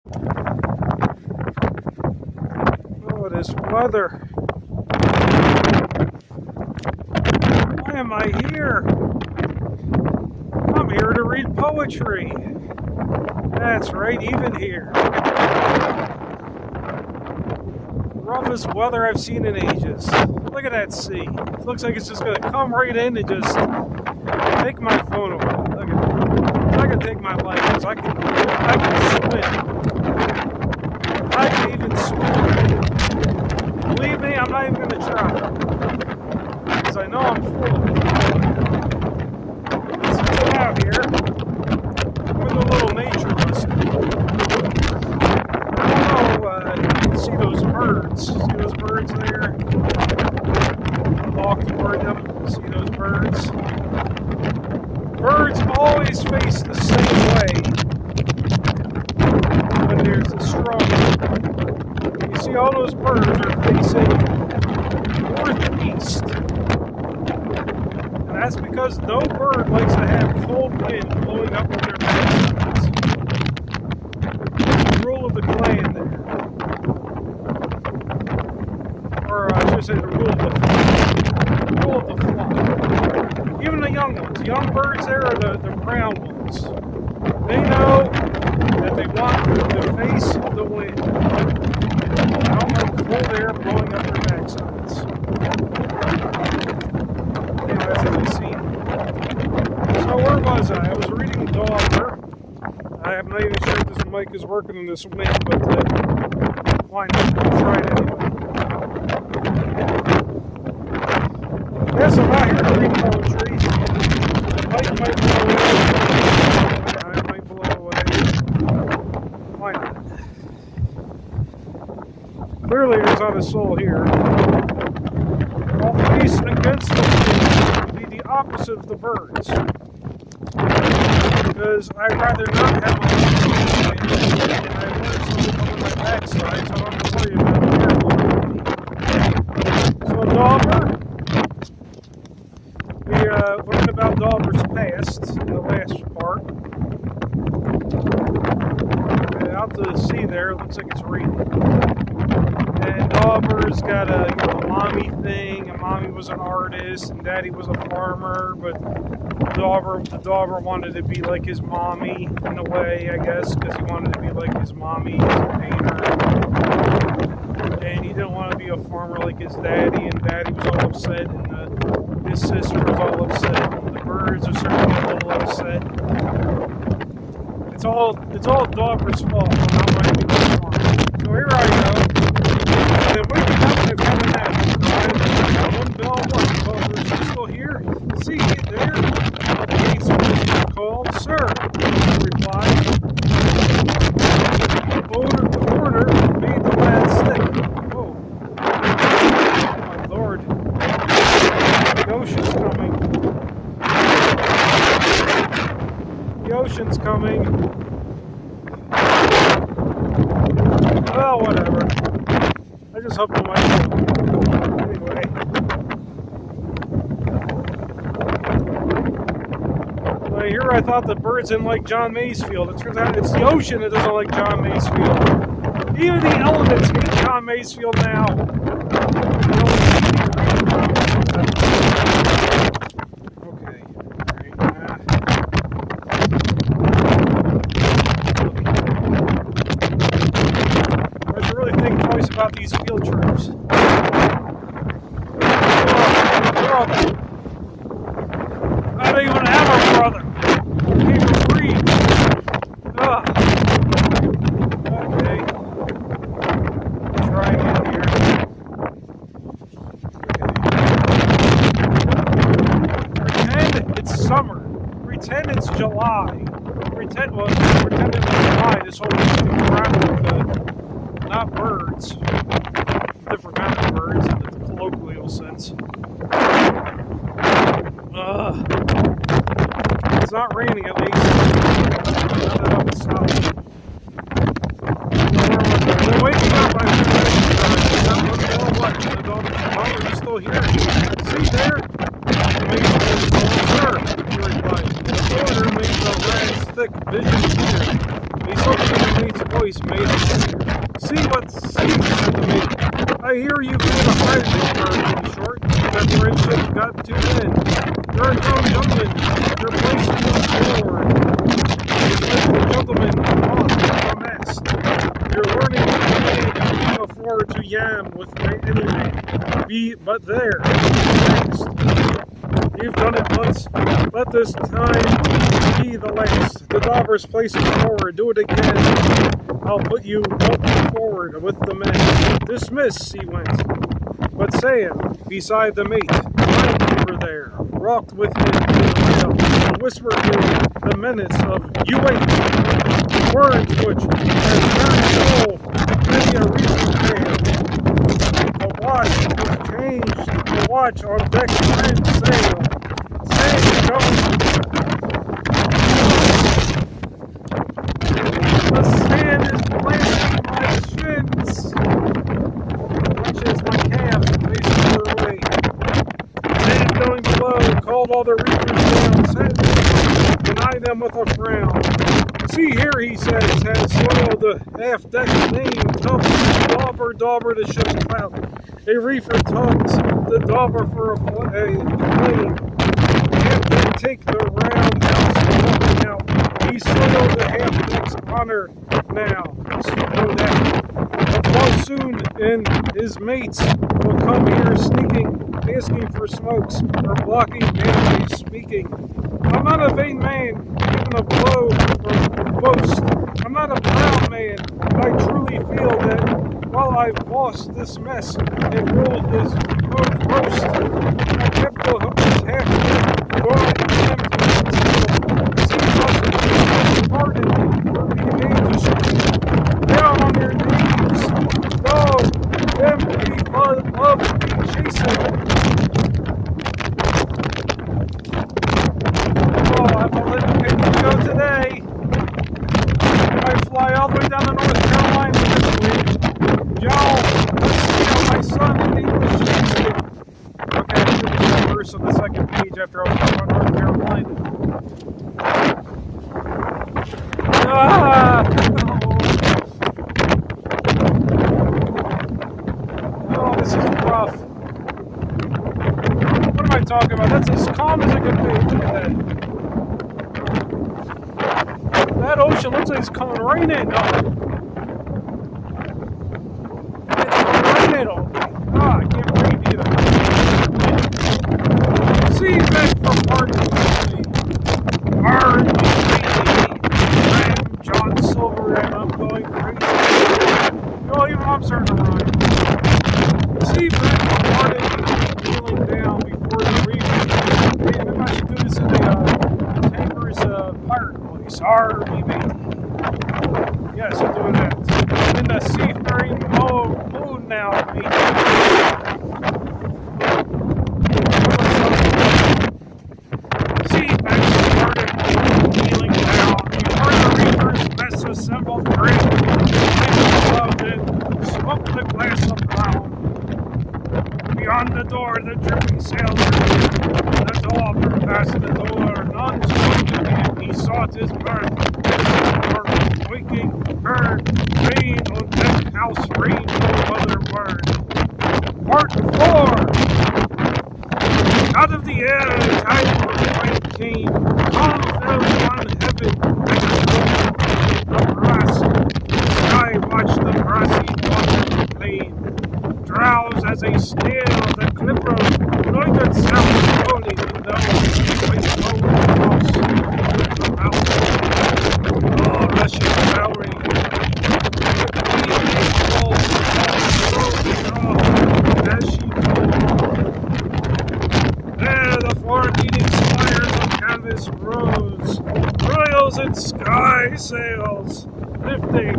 Oh, this weather. Why am I here? I'm here to read poetry. That's right, even here. Roughest weather I've seen in ages. Look at that sea. It looks like it's just going to come right in and just take my phone away. Look at that. I can take my life because I can swim. I can even swim. Believe me, I'm not even going to try. Because I know I'm full of it. Let's get out here. With a little nature lesson. I don't know you can see those birds. See those birds there? Walk toward them. See those birds? Birds always face the same way when there's a storm. You see all those birds are facing northeast. And that's because no bird likes to have cold wind blowing up on their backsides. The rule of the clan there. Or I should say the rule of the flock. The rule of the flock. Even the young ones. Young birds there are the brown ones. They know that they want to face the wind. I don't like cold air blowing up their backsides. Anyway, that's what I've seen. So where was I? I was reading Dauber. I'm not even sure if this mic is working in this wind, but why not? I'll try it anyway. Yes, I'm out here to read poetry. The mic might blow away. It might blow away. Why not? Clearly there's not a soul here. I'll face against the wind be the opposite of the birds. Because I'd rather not have my wind and I learned something on my backside, so I don't have to worry about it. So Dauber, we learned about Dauber's past in the last part. Out to sea there, it looks like it's raining. And Dauber's got a mommy thing, and mommy was an artist, and daddy was a farmer, but Dauber wanted to be like his mommy in a way, I guess, because he wanted to be like his mommy as a painter. And he didn't want to be a farmer like his daddy, and daddy was all upset, and his sister was all upset, and the birds are certainly a little upset. It's all Dauber's fault for not wanting to be a farmer. So here I go. And waking up and I've had a nap. One bell, one. Dauber's still here? See, there. The gates are called, sir. Replied. The order made the lad stick. Oh. My lord. The ocean's coming. The ocean's coming. Well, whatever. I just hope the mic's on. Anyway. Well, here I thought the birds didn't like John Masefield. It turns out it's the ocean that doesn't like John Masefield. Even the elements hate John Masefield now. Okay. About these field trips. Brother. I don't even have a brother. I can't even breathe. Ugh. Okay. Try again here. Okay. Pretend it's summer. Pretend it's July. Pretend it's July. This whole thing around with not birds, different kind of birds in the colloquial sense. It's not raining at least. It's not. They're waking up. I'm what? The Dauber's still here. See there? Sir, he replied. The order makes the lad thick vision clear. He spoke to the mate's voice, mate. See what sees, said the mate. I hear you've made a friend, in short. That friendship got too thin. You're a grown gentleman. Your place is forward. The gentleman off the mast. You're learning to being afford to yam with any man. But there. Next. You've done it once. Let this time be the last. The Dauber's place is forward. Do it again. I'll put you up forward with the men. Dismiss, he went. But Sam, beside the mate, over there, rocked with him to the rail, and whispered him the menace of "You wait." Words which had turned soul many a recent tale. The watch was changed. The watch on deck and sail. Say, go. The sand is blasting my shins. Punches my calves and faces her away. Sand going below, called all the reefers down. Said, deny them with a frown. See here, he says, has soiled the half-deck's name. Tugs, Dauber, the ship's clout. A reefer tugs the Dauber for a plane. Captain, take the roundhouse out. He soiled the half-deck's honor now. Know that. But soon, and his mates will come here sneaking, asking for smokes, or blocking manly speaking. I'm not a vain man, even a blow or boast. I'm not a proud man, but I truly feel that while I've lost this mess and ruled this roast, I kept the hookers half going empty. See us pardon me, be made to scream. Down on your knees, though them be love be chasing. I'm gonna let the picture go today. I fly all the way down to North Carolina this week. Y'all, let's see how my son in English chasing. Okay, I should be the verse on the second page after I was talking about North Carolina. Oh, this is rough. What am I talking about? That's as calm as it can be. Look at that. That ocean looks like it's coming right in. It's right in. I can't breathe either. See back from I'm John Silver and I'm going crazy. No, even I'm starting to run. See back from Martin kneeling down before the reef. Hey, maybe I should do this in the tanker's pirate voice. Sorry, baby. Yes, I'm doing that. In the seafaring mood now, baby. See back from Martin kneeling down before the reefers mess assembled great. Loved it. Smoked the glass of brown. Beyond the door, the dripping sailor. The Dauber passed the door. None spoke to him. He sought his mirth. Waking bird. Rain on deck house. Rain no other word. Part 4. Out of the air, a tide of light came. Calm fell on heaven. The brass. The sky watched the brassy water plain. Drowse as a snail, the clipper loitered south slowly below, which flowed across the mountain. Oh, rushing flowering, evening falls, rolling off as she moved. There the four-beating spires of canvas rose, royals and sky sails, lifting,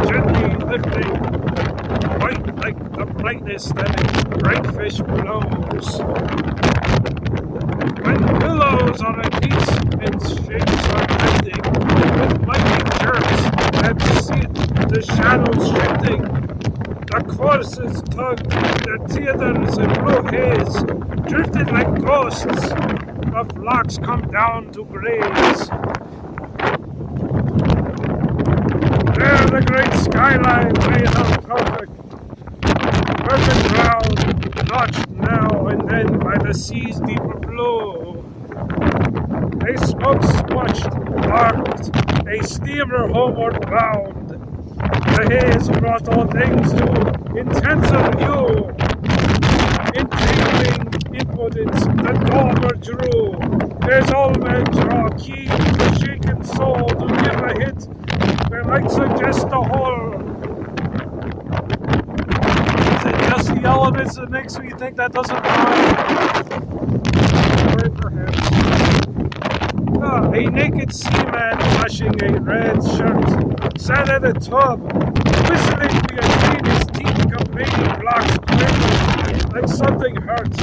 gently lifting. White like the brightness that a great fish blows. When billows on a piece and shapes are lifting, with lightning jerks that see the shadows shifting, the courses tugged, the theaters and blue haze, drifted like ghosts, the flocks come down to graze. the great skyline lay out perfect round, notched now and then by the sea's deeper blue. A smoke-smudged barked, a steamer homeward bound. The haze brought all things to intensive view. Entangling impotence, the Dauber drew. As all men draw keen the shaken soul to give a hit that might suggest a horror. Is it just the elements that makes me think that doesn't rhyme? Or perhaps. A naked seaman washing a red shirt sat at a tub, whistling between his teeth, complaining blocks quick, like something hurt.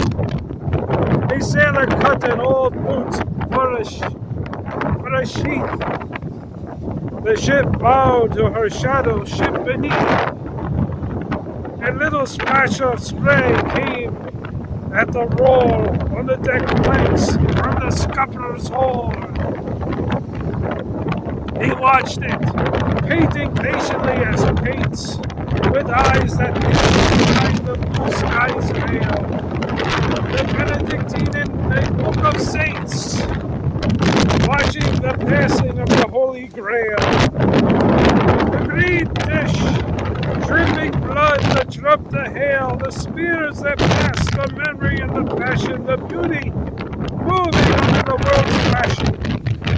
A sailor cut an old boot for a sheath. The ship bowed to her shadow, ship beneath. A little splash of spray came at the roll on the deck planks from the scupper's hole. He watched it, painting patiently as paints, with eyes that hid behind the blue sky's veil. The Benedictine in the Book of Saints, watching the passing of the Holy Grail. The green dish, dripping blood that dropped the hail, the spears that passed, the memory and the passion, the beauty moving under the world's flashing.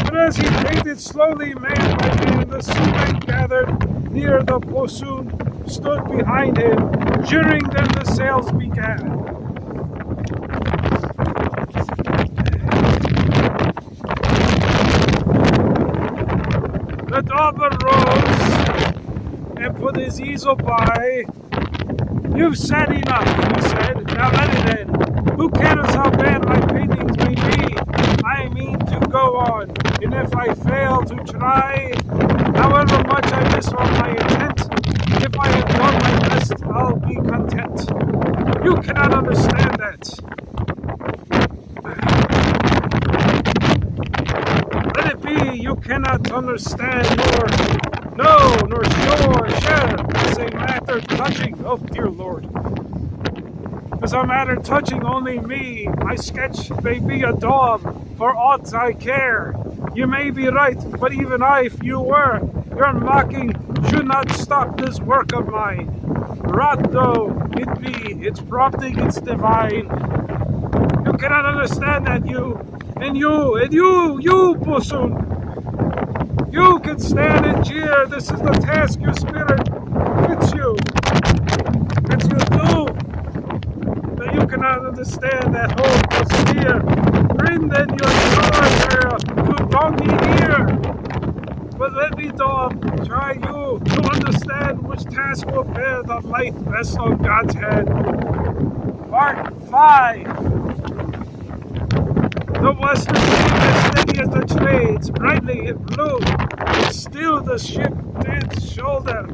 But as he painted slowly, man by man, the seamen gathered near the bosun, stood behind him, jeering. Then the sails began. The Dauber rose and put his easel by. "You've said enough," he said. "Now let it end. Who cares how bad my paintings may be? I mean to go on, and if I fail to try, however much I miss on my intent, if I have done my best, I'll be content. You cannot understand that. Let it be, you cannot understand, nor share as a matter touching, oh dear Lord, as a matter touching only me. My sketch may be a daub, for aught I care. You may be right, but even if you were, your mocking should not stop this work of mine. Rot though it be, its prompting, it's divine. You cannot understand that, you bosun. You can stand and jeer. This is the task your spirit fits you. As you do, that you cannot understand that hope was near. Grin then your sword to donkey ear. But let me, dog, try you to understand which task will bear the light best on God's head. Part 5. The western beam as steady as the trades, brightly it blew, and still the ship did shoulder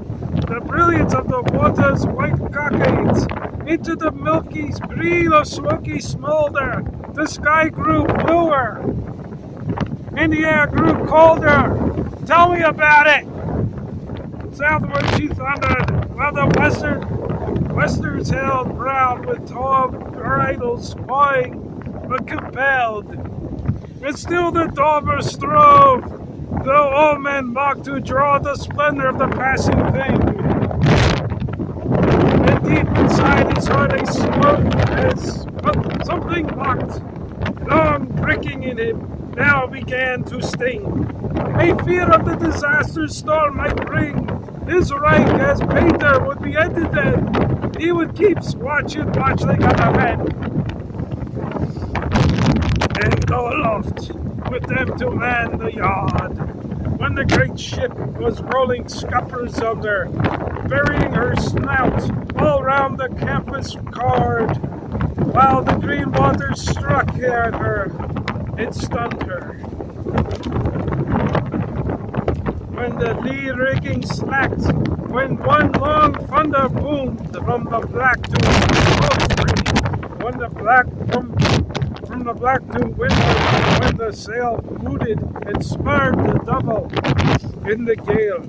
the brilliance of the water's white cockades. Into the milky green of smoky smolder, the sky grew bluer, and the air grew colder. Tell me about it! Southward she thundered, while the westerns held proud with tall bridles spawing, but compelled. And still the Dauber strove, though all men mocked to draw the splendor of the passing thing. And deep inside his heart a smoke as something mocked, long pricking in him, now began to sting. A fear of the disaster storm might bring. His rank as painter would be ended then. He would keep watch like other men, and go aloft with them to man the yard. When the great ship was rolling scuppers under, burying her snout all round the campus card, while the green waters struck at her and stunned her. When the lee rigging slacked, when one long thunder boomed from the black to when the black from the black to windward, when the sail booted and spurred the double in the gale.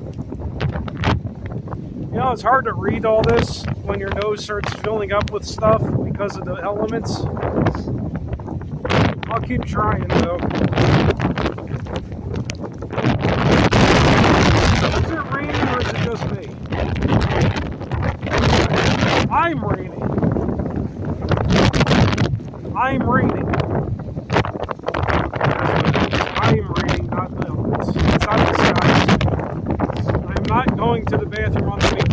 You know, it's hard to read all this when your nose starts filling up with stuff because of the elements. I'll keep trying, though. Is it raining or is it just me? I'm raining. I'm raining. I'm raining, not the elements. It's not the skies. I'm not going to the bathroom on the beach.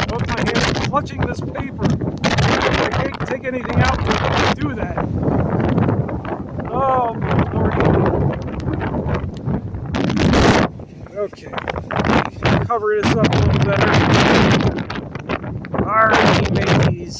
Both my hands are clutching this paper. I can't take anything out to do that. Oh, Lordy. Okay. Cover this up a little better. Alrighty, mateys.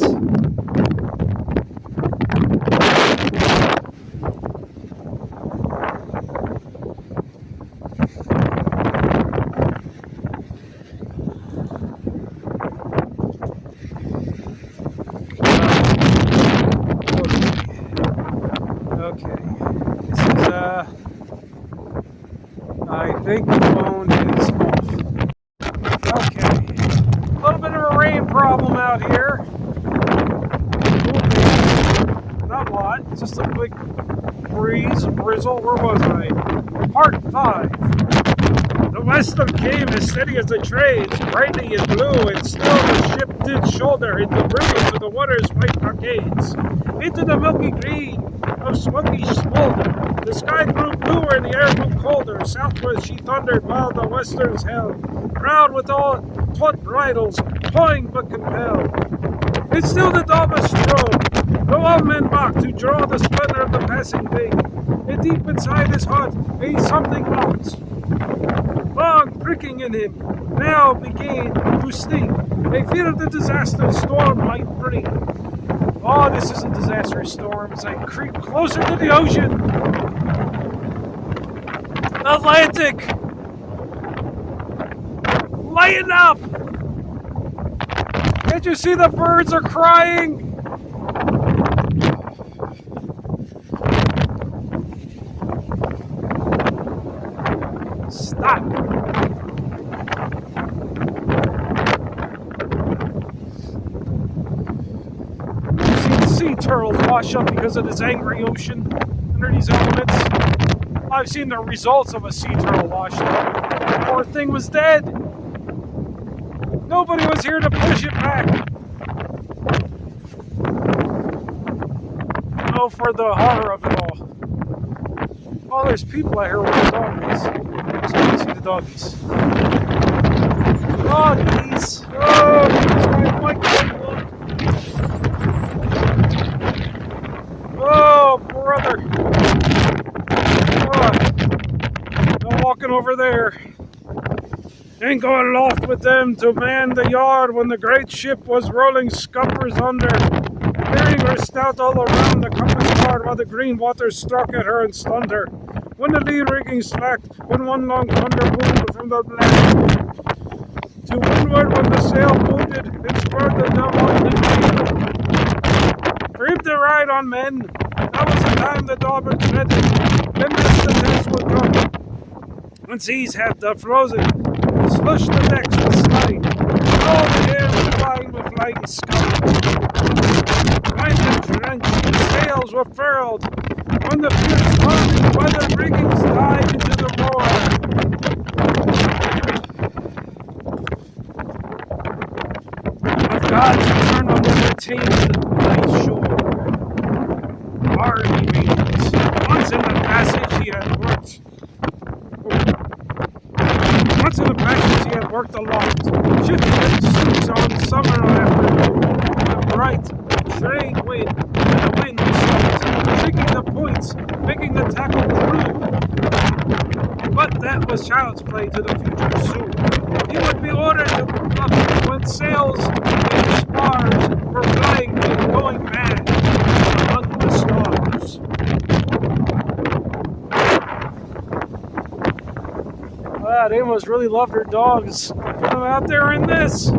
I think the phone is off. Okay. A little bit of a rain problem out here. Not a lot. Just a quick breeze, drizzle. Where was I? Part 5. The western came as steady as the trades, brightly in blue, and still the ship did shoulder into rivers of the water's white arcades, into the milky green of smoky smolder. The sky grew bluer and the air grew colder. Southward she thundered while the westerns held, proud with all taut bridles, pawing but compelled. And still the Dauber strode, though all men mocked, to draw the splendor of the passing thing. And deep inside his heart a something mocked, long pricking in him, now began to sting. A fear of the disaster storm might bring. Oh, this is a disastrous storm as I creep closer to the ocean. Atlantic! Lighten up! Can't you see the birds are crying? Stop! I've seen sea turtles wash up because of this angry ocean under these elements. I've seen the results of a sea turtle washed up. The poor thing was dead. Nobody was here to push it back. Oh, for the horror of it all. Oh, there's people out here with the doggies. So you see the doggies. Doggies! Oh, there's my microphone. Oh, brother. Oh, I'm walking over there. Ain't going aloft with them to man the yard when the great ship was rolling scuppers under. Hearing her stout all around the compass hard while the green waters struck at her in thunder. When the lee rigging slacked, when one long thunder boomed from the blast. To windward when the sail moved, it spurred the devil on the green. Creep the ride on men. That was the time the Dauber dreaded. Then the test would come. When seas had frozen, slush the decks with slide. All the air was flying with flying scum. Lined and drenched, the sails were furled. When the fierce foaming weather riggings died into the roar. Of God's eternal entertained thy shore. Army maidens, once in the passage he had worked. Once in the passage he had worked aloft, shifting his suits on summer afternoon. The bright trade wind and the wind was soft, shaking the points, making the tackle through. But that was child's play to the future soon. He would be ordered to up when sails and spars were flying and going mad among the stars. Wow, they must really love their dogs. Put them out there in this.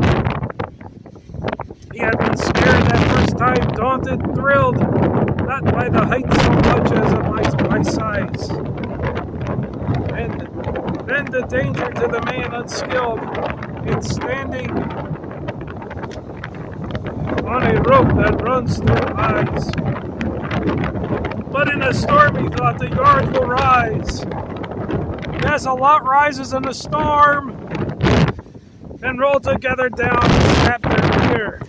He had been scared that first time, daunted, thrilled, not by the height so much as by size. And then the danger to the man unskilled. It's standing on a rope that runs through eyes. But in a storm, he thought, the yards will rise. Yes, a lot rises in a storm, and roll together down and snap their ear.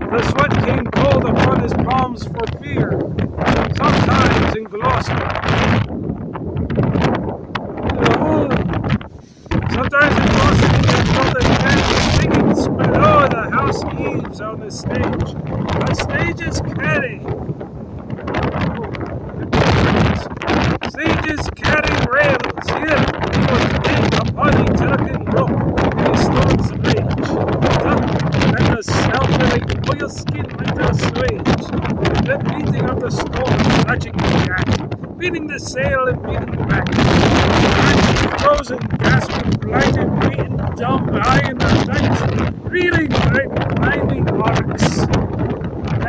The sweat came cold upon his palms for fear. Sometimes in Gloucester. Sometimes in Gloucester he felt a cat singing below the house eaves on the stage. The stage is catty. Stage is catty rails. Here he was big upon a jerkin rope in a storm's rage. And the self-filling oilskin might assuage the beating of the storm, scratching the jack, beating the sail and beating the back. Frozen, gasping, blinded, beaten, dumb, high in the night, reeling like blinding arcs.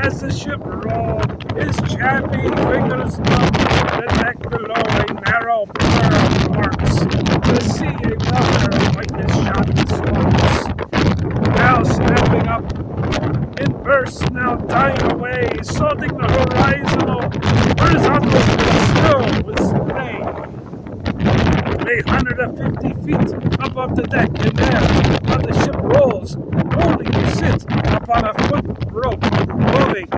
As the ship rolled, his chappy fingers numbed the deck below a narrow blur of marks. The sea a brother, whiteness shot in swamps. Now snapping up in bursts, now dying away, salting the horizontal snow with spray. 150 feet above the deck, and there, while the ship rolls, only to sit upon a foot rope, moving,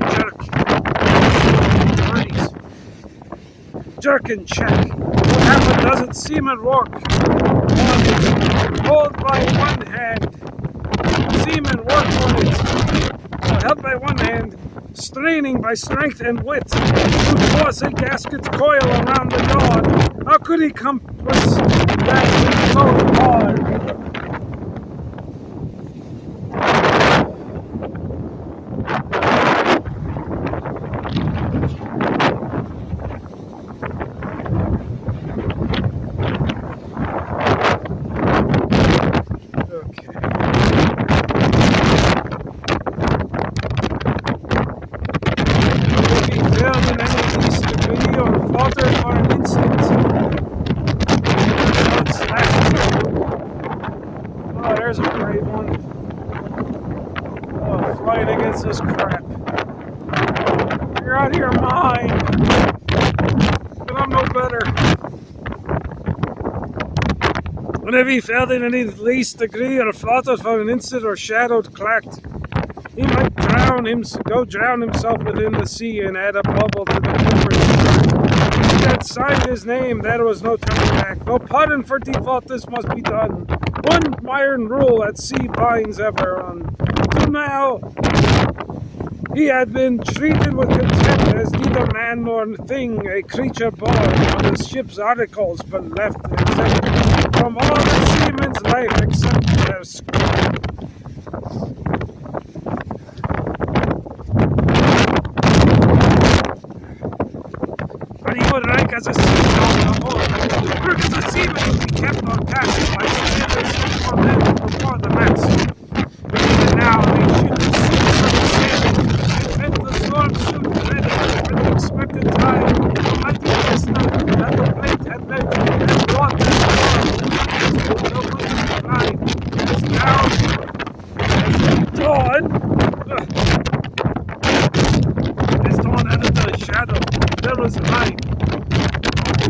jerk and check. Half a dozen seamen work, hold by one hand. Seamen work on it, so held by one hand, straining by strength and wit to force a gasket's coil around the yard. How could he compass that so hard? There's a brave one. Oh, fight against this crap. You're out of your mind. But I'm no better. And if he failed in any least degree, or faltered for an instant, or shadowed clacked, he might go drown himself within the sea and add a bubble to the clipper's. He had signed his name, there was no turning back. No pardon for default, this must be done. One iron rule at sea binds ever on. Till now, he had been treated with contempt as neither man nor thing, a creature born on the ship's articles, but left exempt from all the seaman's life except their skin. But he would rank as a seaman on the whole. Work as a seaman would be kept on task by sailors for men before the mast. But even now they should and the storm soon ready for the expected time. The mighty chestnut that the plate had meant and brought the storm. No wind blind. As now, as dawn added the shadow, there was light.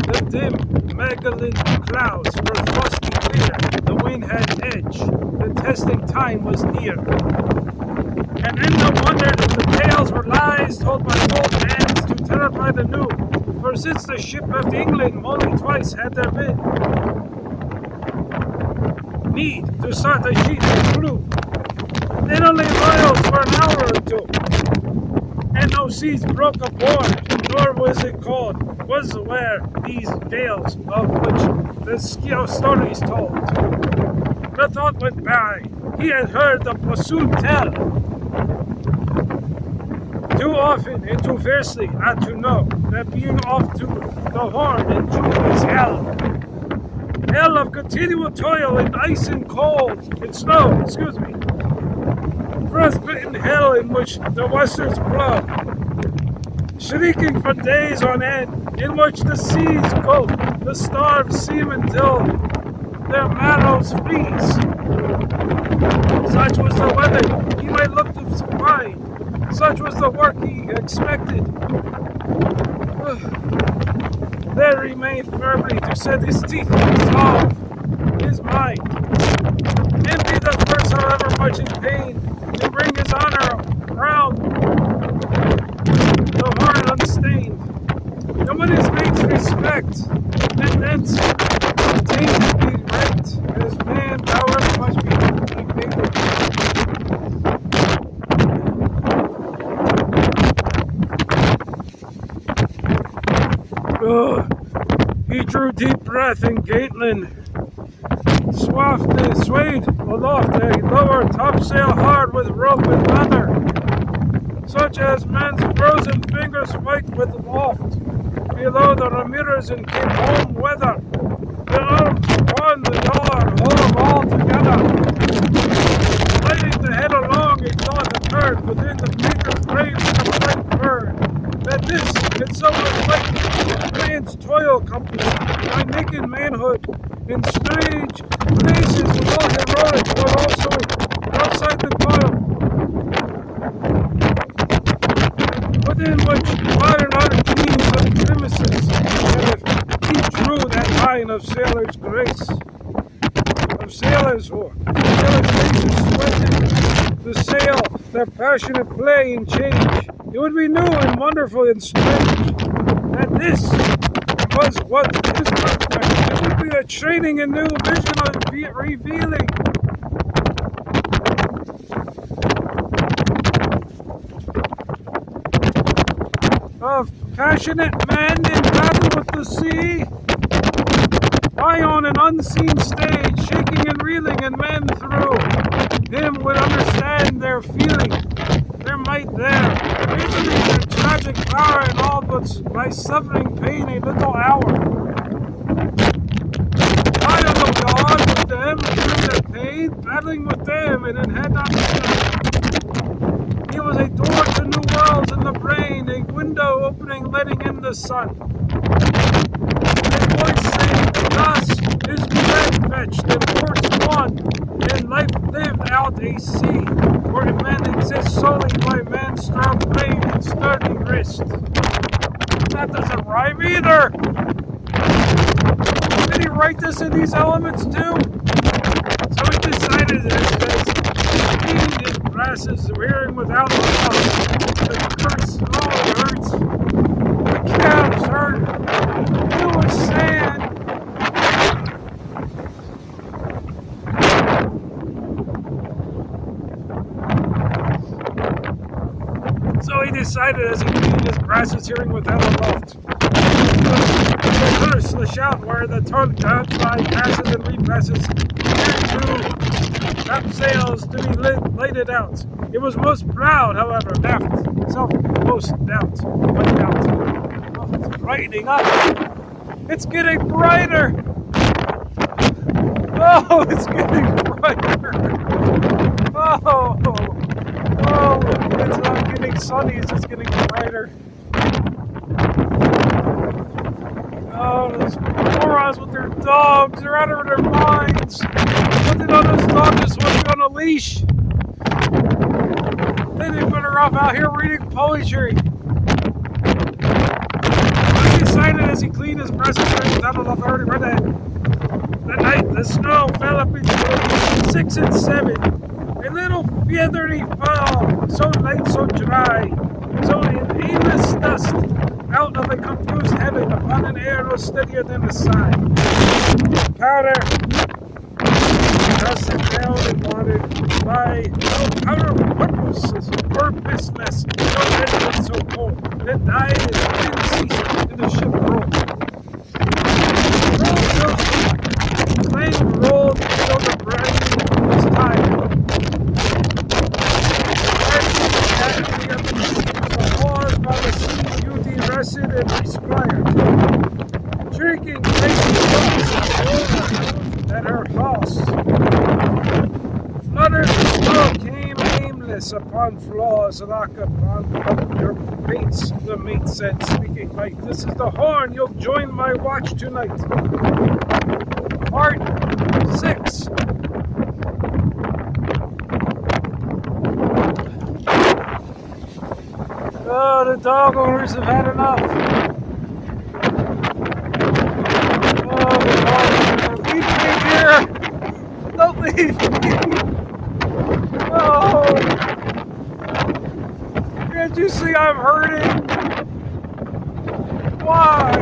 The dim, Magdalene clouds were frosty clear. The wind had edge. The testing time was near. And then no wonder that the tales were lies told by old hands to terrify the new. For since the ship left England, only twice had there been need to start a sheet and crew. Then only royals for an hour or two. And no seas broke aboard, nor was it cold. Was where these tales of which the stories told. The thought went by. He had heard the bassoon tell. Too often and too fiercely not to know that being off to the horn in June is hell. Hell of continual toil in ice and cold, in snow, frostbitten hell in which the westerns blow, shrieking for days on end, in which the seas gulp the starved seamen till their marrows freeze. Such was the weather he might look to find. Such was the work he expected. There he remained firmly to set his teeth and resolve his mind. And be the first, however much in pain, to bring his honor round the horn unstained. And when his mates respect, and thence taint be rent, as man, however much be painted. He drew deep breath in Gatling, swayed aloft a lower topsail hard with rope and leather, such as men's frozen fingers fight with loft. Below the Ramirez and came home weather. The arms upon the yard, hold all together. Lighting the head along, a thought occurred within the painter's brain like a bright bird. That this, and so was like man's toil compass, by naked manhood, in strange places more heroic, but also outside the coil, within which modern art gleams of grimaces, and if he drew that line of sailor's grace, of sailors' faces sweating the sail, their passionate play and change, it would be new and wonderful and strange, that this was what is perfect. It would be a training in new vision of revealing. Of passionate men in battle with the sea, high on an unseen stage, shaking and reeling, and men through him would understand their feeling, their might there, reasoning their tragic power in all but by suffering pain a little hour. I am the God with them, through their pain, battling with them, and it had not been. He was a door to new worlds in the brain, a window opening, letting in the sun. His voice saying, thus is bread fetched, and horse won, and life lived out a sea, where men exist solely by man's strong brain and sturdy wrist. That doesn't rhyme either! Did he write this in these elements too? So he decided this as his brasses wearing without love. The curse all hurts. The calves hurt. It was sand. So he decided as he cleaned his brasses hearing without a loft. The curse, the shout where the tongue down by passes and repasses, top sails to be lighted out. It was most proud, however, left, self-most doubt, but doubt. Oh, it's brightening up. It's getting brighter. Oh, it's getting brighter. Oh, it's not getting sunny, it's just getting brighter. Oh, those morons with their dogs, they're out of their minds. Putting on those dogs just want on a leash. They didn't put her off out here reading poetry. He decided as he cleaned his breast and down the already read that. That night the snow fell up between 6 and 7. A little feathery fall, so light, so dry, so in aimless dust, out of a confused heaven upon an air no steadier than the sky. Powder, dust and down and watered by no powder purposeless, so endless, so cold, that died and didn't cease in the ship rolled. The plane rolled till the brain was tired. Rested and respired, drinking tasty drops at her house. Fluttered snow came aimless upon flaws like upon your mates, the mate said, speaking light. This is the horn, you'll join my watch tonight. Heart 6. Oh, the dog owners have had enough. Oh, the dog owners, leave me here. Don't leave me. Oh, can't you see I'm hurting? Why?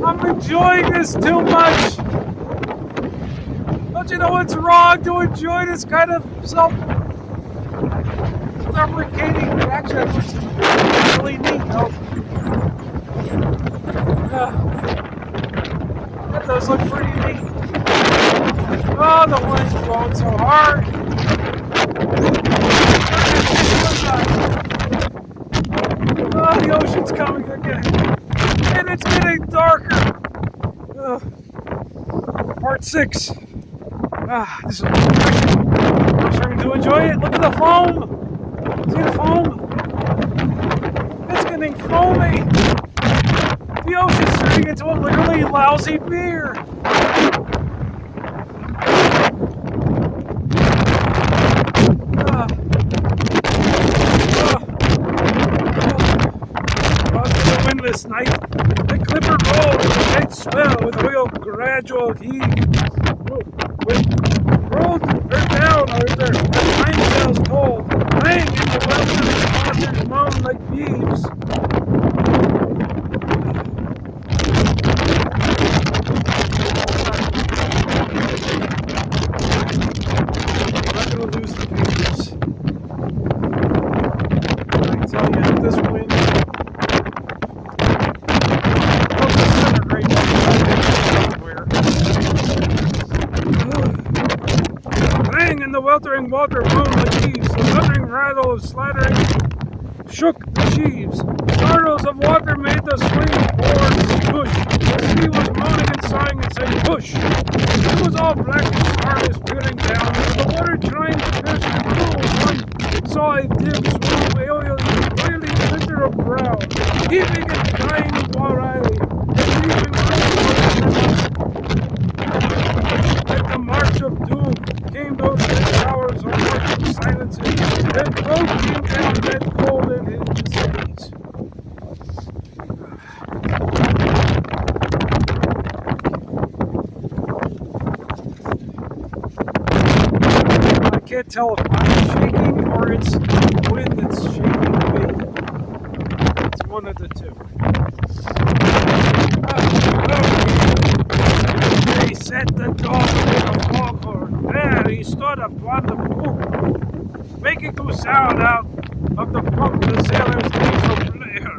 I'm enjoying this too much. Don't you know it's wrong to enjoy this kind of self-deprecating reaction? It's really neat, though. That does look pretty neat. Oh, the wind's blowing so hard. Oh, the ocean's coming again. And it's getting darker. Part 6. This is refreshing. I'm starting to enjoy it. Look at the foam. See the foam? It's getting foamy. The ocean's turning into a literally lousy beer. Windless night, the clipper rolled with a great swell with a real gradual heave. Rolled her down under her hind tails cold, laying in the weltering waters moan like beeves. I'm not going to lose the pages. I tell you, this wind in the weltering water moaned like leaves. The thundering rattle of slattering shook the sheaves. Startles of water made the swing boards push. The sea was moaning and sighing and saying, push. It was all black and starless peering down. The water trying to pierce the cruel one saw a dim swoop oiling center of brow, heaving and dying wildly, and leaving like the march of doom came those red hours of working silences. Then cold came down dead cold and hid the cities. I can't tell if I'm shaking or it's the wind that's shaking me. It's one of the two. They set the dog in a foghorn. There he stood upon the poop, making to sound out of the pump the sailor's nasal blare.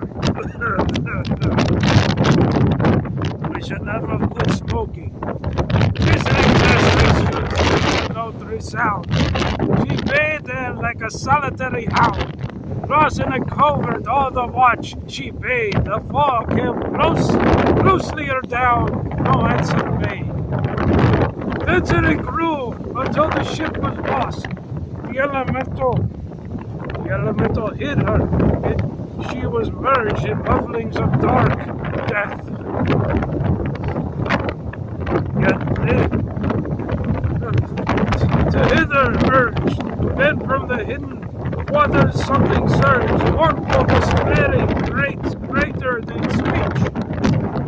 We should never quit smoking. Listening to no resound. She bayed there like a solitary hound. Cross in a covert all the watch she bayed. The fog came closely her down. No answer made. Then it grew until the ship was lost. The elemental hid her. She was merged in mufflings of dark death. Yet to hither urged, then from the hidden waters something surged, mournful, despairing, greater than speech.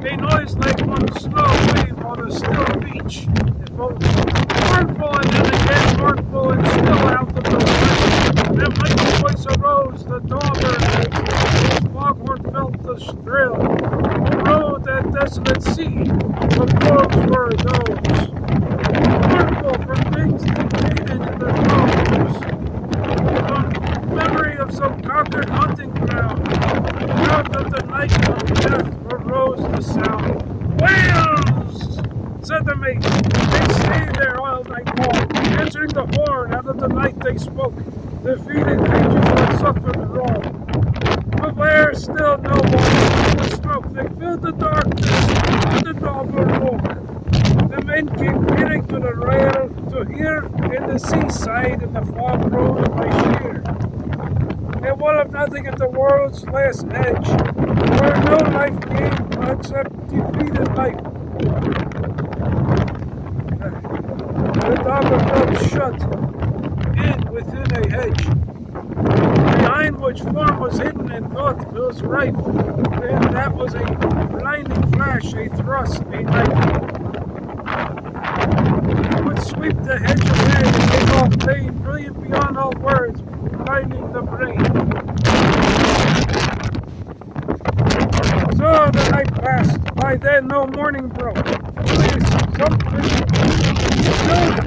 A noise like one slow wave on a still beach. Mournful and then again mournful and still out of the west. That mighty voice arose, the Dauber, whose foghorn felt the thrill. Who rode that desolate sea, the foes were those. Mournful for things they faded in their bones. Memory of some conquered hunting ground. Out of the night of death arose the sound. Whales! Said the mate. They stayed there all night long. Answering the horn, out of the night they spoke. Defeated creatures that suffered wrong. But where still no one the stroke, they filled the darkness with the Dauber woke. The men came peering to the rail to hear in the seaside and the fog rose by sheer. And one of nothing at the world's last edge, where no life came except defeated life. The Dauber felt shut in within a hedge, behind which form was hidden and thought was rife. And that was a blinding flash, a thrust, a knife. Would sweep the hedge away and take off pain, brilliant beyond all words, blinding the brain. So the night passed. By then no morning broke. Something showed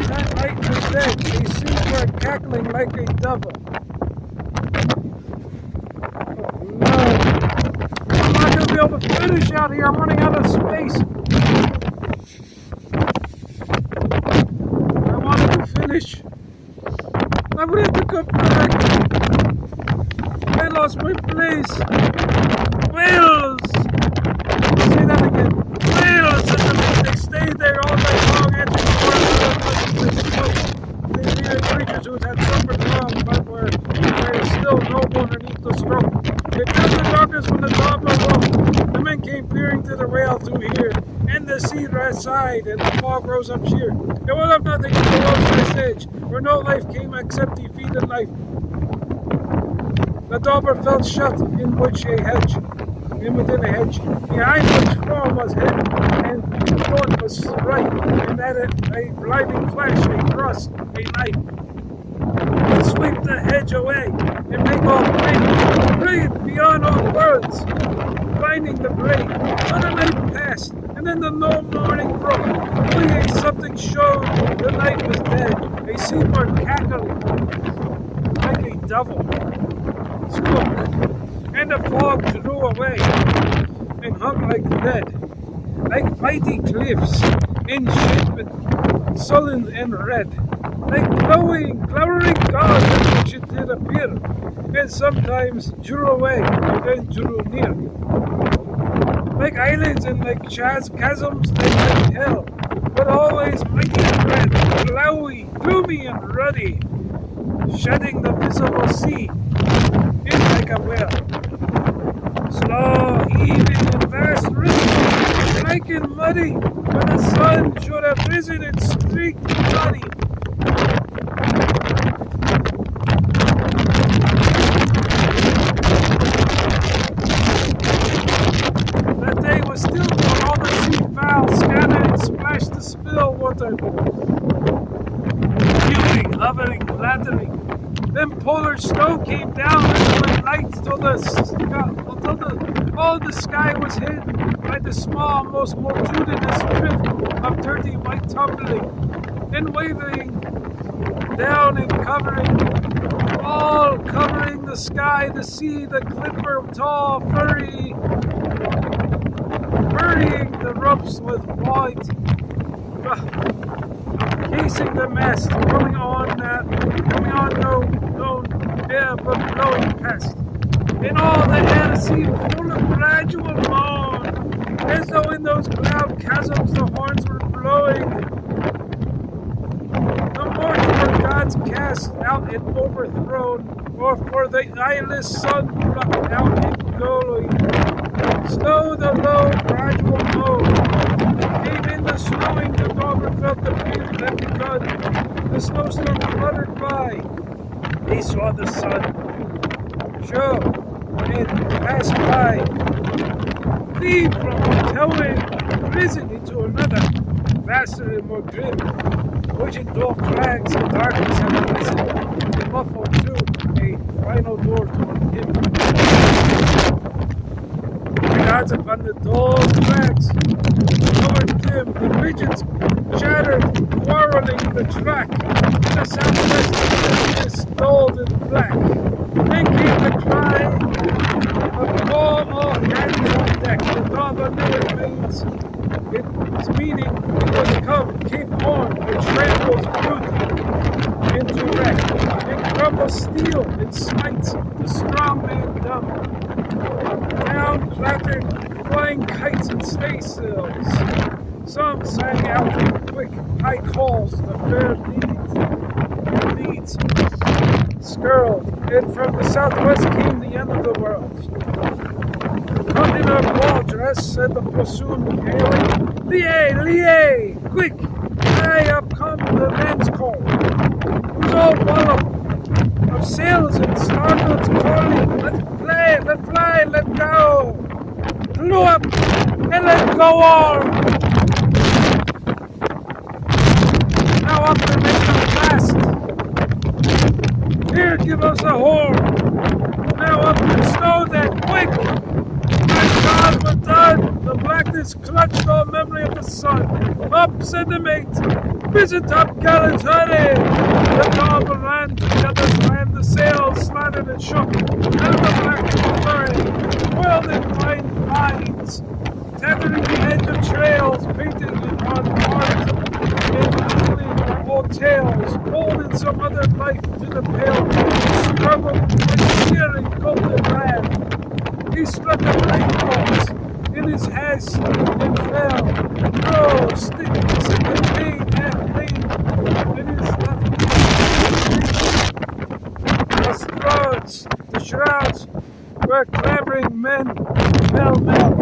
that night was dead. They seemed were cackling like a devil. No. I'm not going to be able to finish out here. I'm running out of space. I wanted to finish. I'm going to have to go back. I lost my place. Whales! Say that again. Whales! They stayed there all night long, answering the They needed creatures who had suffered long, but were still noble underneath the stroke. They filled the darkness when the Dauber awoke. The men came peering through the rail to hear, and the sea sighed, and the fog rose up sheer. It was of nothing to the wilderness edge, where no life came except defeat and life. The Dauber felt shut in within a hedge, behind which form was hidden, and thought was ripe, and at it a blinding flash, a thrust, a knife. Would sweep the hedge away, and make all pain, brilliant beyond all words, blinding the brain. So the night passed, and then the no morning broke. Only something showed the night was dead, a seabird cackling, like a devil. Spoke, and the fog drew away, and hung like lead, like mighty cliffs, in shape, sullen and red, like glowering gods in which it did appear, and sometimes drew away, and then drew near, like islands and like chasms, like hell, but always mighty and red, glowy, gloomy and ruddy, shedding the visible sea in like a whale. Slow, heaving, and vast rhythm, like and muddy, where the sun should have risen and streaked bloody. That day was still when all the sea fowl scattered and splashed the spill water, fuming, hovering, flattering. Then polar snow came down with light till all the sky was hidden by the small, most multitudinous drift of dirty white tumbling, and waving down and all covering the sky, the sea, the clipper, tall, furrying the ropes with white, casing the mast, coming on no air but blowing past. And all the air seemed full of gradual moan, as though in those cloud chasms the horns were blowing. The morning for gods cast out and overthrown, or for the eyeless sun plucked out and glowing. Slow the low, gradual moan came in the snowing. The Dauber felt the breeze had begun. The snowstorm fluttered by. He saw the sun show and pass by, leave from one towering prison into another, vaster and more grim, which in dull crags and darkness had arisen, and muffled to a final door toward him. The gods upon the dull crags lowered dim, the pigeons shattered, quarreling in the track. The southwest is dulled and black. Then came the cry of all hands on deck. The Dauber knew it means its meaning. It was come, Cape Horn, it tramples brute into wreck. It crumbles steel, it smites the strong man dumb. Down clattered flying kites and staysails. Some sang out in quick high calls, the fair leads skirled, and from the southwest came the end of the world. Come in her ball dress, said the bassoon gaily. Lié, lié, quick! Aye, up come the men's call. It was all wallop of sails and starboards calling. Let's play, let's fly, let go. Blew up and let go on. Now up and make them fast. Here, give us a horn. Now up and stow that quick. My God, we're done. The blackness clutched all memory of the sun. Up, said the mate. Visit up, gallants, hurry. The Dauber ran to the other's land. The sails slanted and shook. Out of the blackness flurry. Whirled in fine lines. Tethering the edge of trails. Painted in one art. In old tales. Holding some other life to the pale. Struggled with searing golden land. He struck a rainbows in his haste and fell. Oh, sticks and pain half lean in his left knee. The throats, the shrouds were clamoring men pell-mell.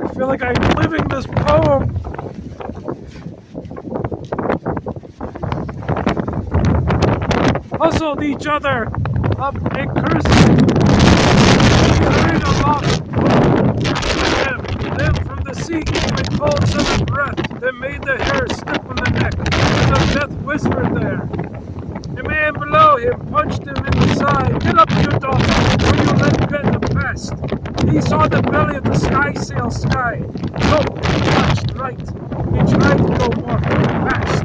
I feel like I'm living this poem. Hustled each other up and cursed. He hurried aloft. Then from the sea came a cold summer breath that made the hair stiff on the neck, as a death whispered there. A man below him punched him in the side. Get up, you dog, or you let get the pest. He saw the belly of the skysail sky. Nope, he touched right. He tried to go more fast.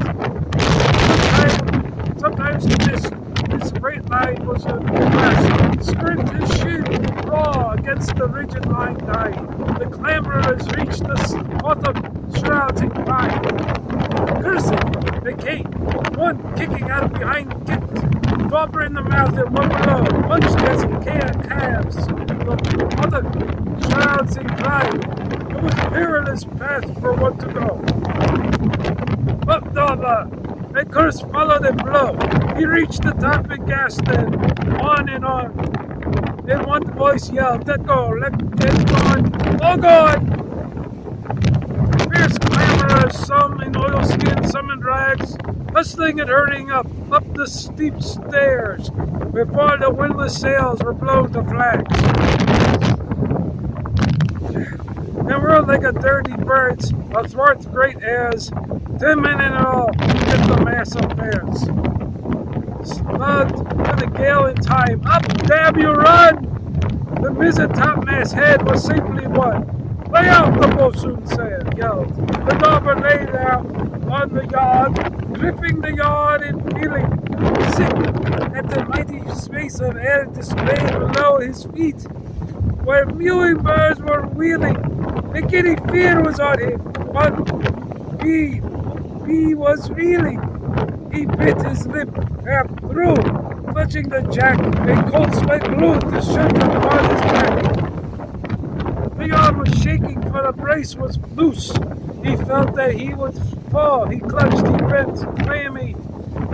Sometimes he missed. His great line was a blast. Scraped his shin raw against the rigid line dying. The clamorers reached the bottom shrouds and cried. Cursing, they came. One kicking out of behind kicked. Dauber in the mouth and one below. Punched as he calves. The other shrouds and cried. It was a perilous path for one to go. Up, Dauber! A curse followed a blow. He reached the top and gasped then, on and on. Then one voice yelled, let go, let go on, all gone! Fierce clamorers, some in oilskins, some in rags, hustling and hurrying up the steep stairs, before the windless sails were blown to flags. And whirled like a dirty birds athwart the great airs, 10 men in all, hit the mass of bears. Slugged with a gale in time, up, damn you, run! The mizzen topmast head was safely won. Lay out, the boatswain said, yelled. The Dauber laid out on the yard, gripping the yard and feeling sick at the mighty space of air displayed below his feet, where mewing birds were wheeling. A giddy fear was on him, but he was reeling. He bit his lip half through, clutching the jack. A cold sweat blew the shirt upon his back. The arm was shaking, for the brace was loose. He felt that he would fall. He clutched, he bent, clammy,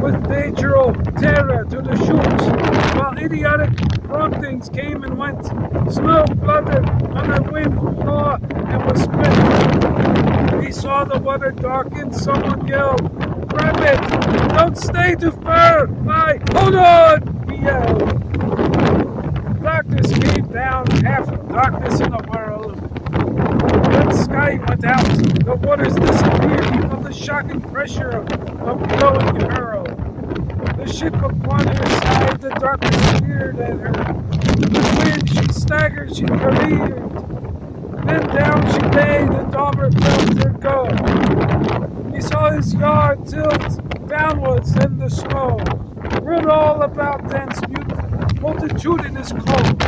with natural terror to the shoots, while idiotic promptings came and went. Snow flooded on the wind, flaw, and was spent. He saw the water darken. Someone yelled, grab it! Don't stay too far! Hold on! He yelled. Darkness came down, half darkness in the world. The sky went out. The waters disappeared. He felt the shocking pressure of blowing hurl. The ship upon her side, the darkness peered at her. The wind, she staggered, she careered. Then down she lay, the Dauber felt her go. He saw his yard tilt downwards in the snow. Rolled all about dense multitudinous cold.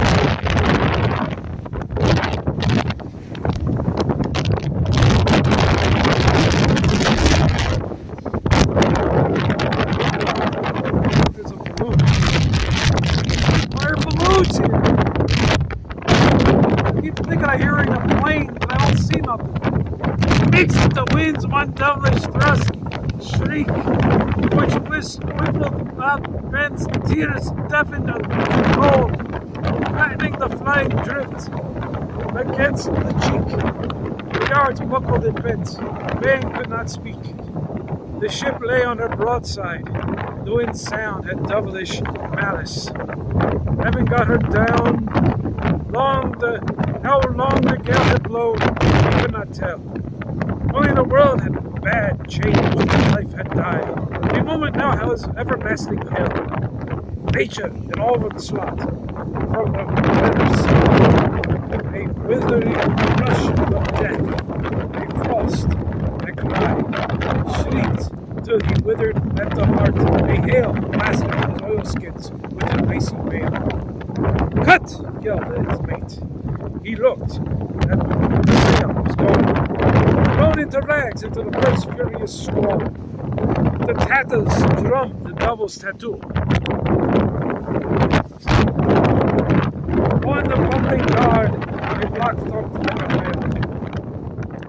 There's a balloon. Why are balloons here? I keep thinking I'm hearing a plane, but I don't see nothing. Makes it the wind's one devilish thrust. shriek, which whistled out men's tears, deafened the cold, flattening the flying drift against the cheek. The yards buckled and bent. Vane could not speak. The ship lay on her broadside. The wind's sound had devilish malice. Having got her down, how long the gale had blown, he could not tell. Only the world had bad changed, life had died. A moment now has everlasting hell. Nature in all of its slot, from the weather sea, a withering rush of death, a frost, a cry, shrieked till he withered at the heart, a hail blasted his oilskins with an icy veil. "Cut!" yelled his mate. He looked, and the sail was gone, blown into rags into the first furious squall. The tatters drummed the devil's tattoo. On the bumping yard, a block thumped like a bell.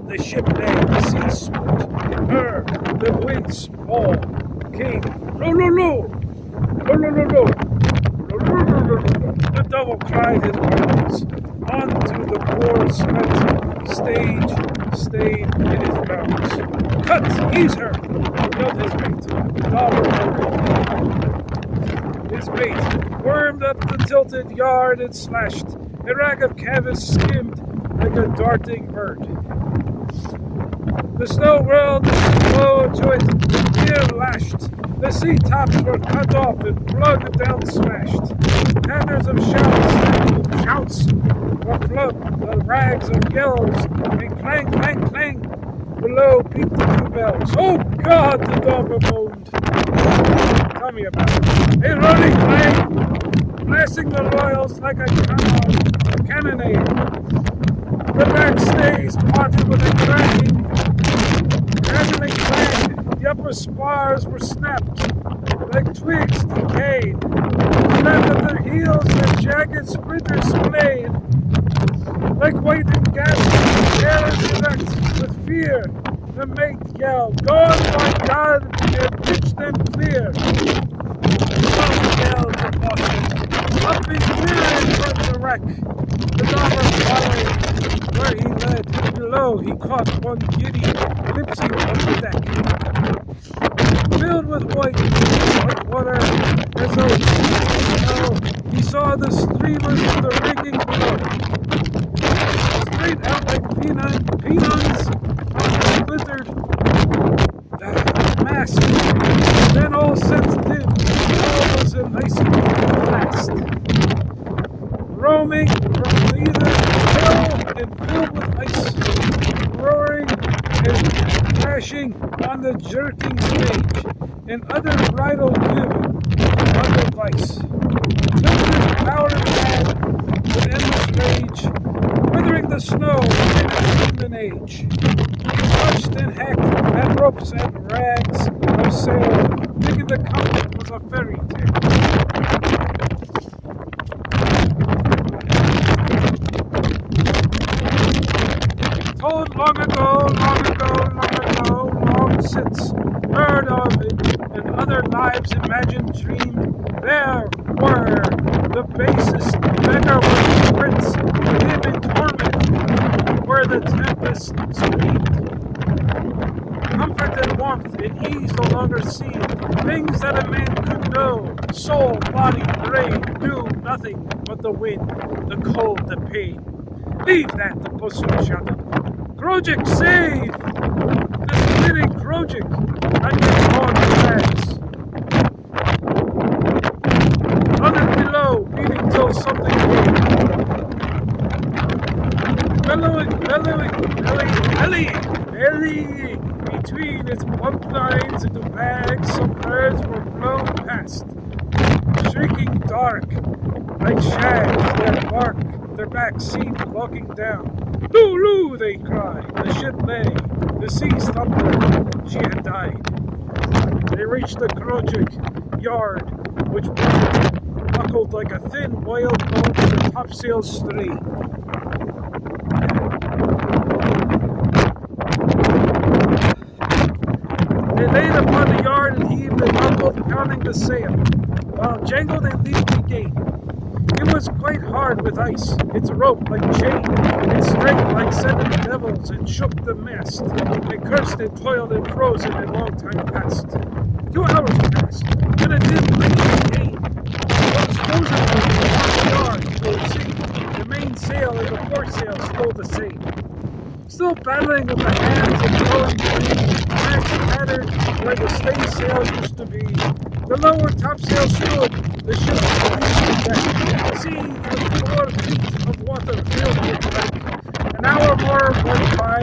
The ship lay, the sea smote, her, the wind small, came, lo lo lo, lo lo lo lo, lo lo lo lo lo. The devil cried his words, onto the poor spent stage, stayed in his bounds. "Cut! Ease her!" yelled his mate. Dauber his mate wormed up the tilted yard and slashed. A rag of canvas skimmed like a darting bird. The snow whirled low to it, the air lashed. The sea tops were cut off and plugged down smashed. Tatters of shouts were flung, the rags of yells, and clang, clang, clang. Below peeped the two bells. "Oh God!" the Dauber moaned. Tell me about it. A running clang, blasting the royals like a cannonade. The backstays parted with a cracking, rattling clang. The upper spars were snapped like twigs decayed. Snapped at their heels, their jagged splinters splayed. Like white and ghastly, air is wrecked with fear. The mate yelled, "God, my God, and pitch them clear." Some yelled to Boston, up and clear from the wreck. The Dauber followed where he led. Below he caught one giddy glimpsing of the deck. Filled with white water, as though he saw the streamers of the rigging below. Straight out like peanuts, splintered the mast. Then all sensed dim, all was an icy blast. Roaming from either hill and filled with ice, roaring and crashing on the jerking stage, and other bridle given under vice. Tilted power mad with endless rage, withering the snow in its human age. Crushed and hacked at ropes and rags of sail, thinking the comfort was a fairy tale. Told long ago, long since, heard of it, and other lives imagined, dreamed, there were the basest beggar was prince, him in torment, where the tempest screamed. Comfort and warmth and ease no longer seen, things that a man could know, soul, body, brain, knew nothing but the wind, the cold, the pain. "Leave that," the bosun shouted. "Krojik, save! The spinning Krojik! I get torn to rags." Others below, beating till something gave. Belly! Between its bump lines into bags, some birds were blown past, shrieking dark, like shags, their backs seemed looking down. "Loo-loo!" they cried. The ship lay, the seas thumped her. She had died. They reached the Krojik yard, which buckled like a thin boiled bone to the topsails straight. It laid upon the yard and heaved and rumbled, pounding the sail, while jangled and leaped the gate. It was quite hard with ice, its rope like chain, it straight like 7 devils, and shook the mast. It cursed and toiled and froze, and a long time passed. 2 hours passed, and it didn't rain again. Those frozen ones were yard toward sea. The mainsail and the foresail still the same. Still battling with the hands and blowing green, mags pattered where the staysail used to be. The lower topsail stood, the ship reached the deck. See, the 4 feet of water filled with light. An hour more went by.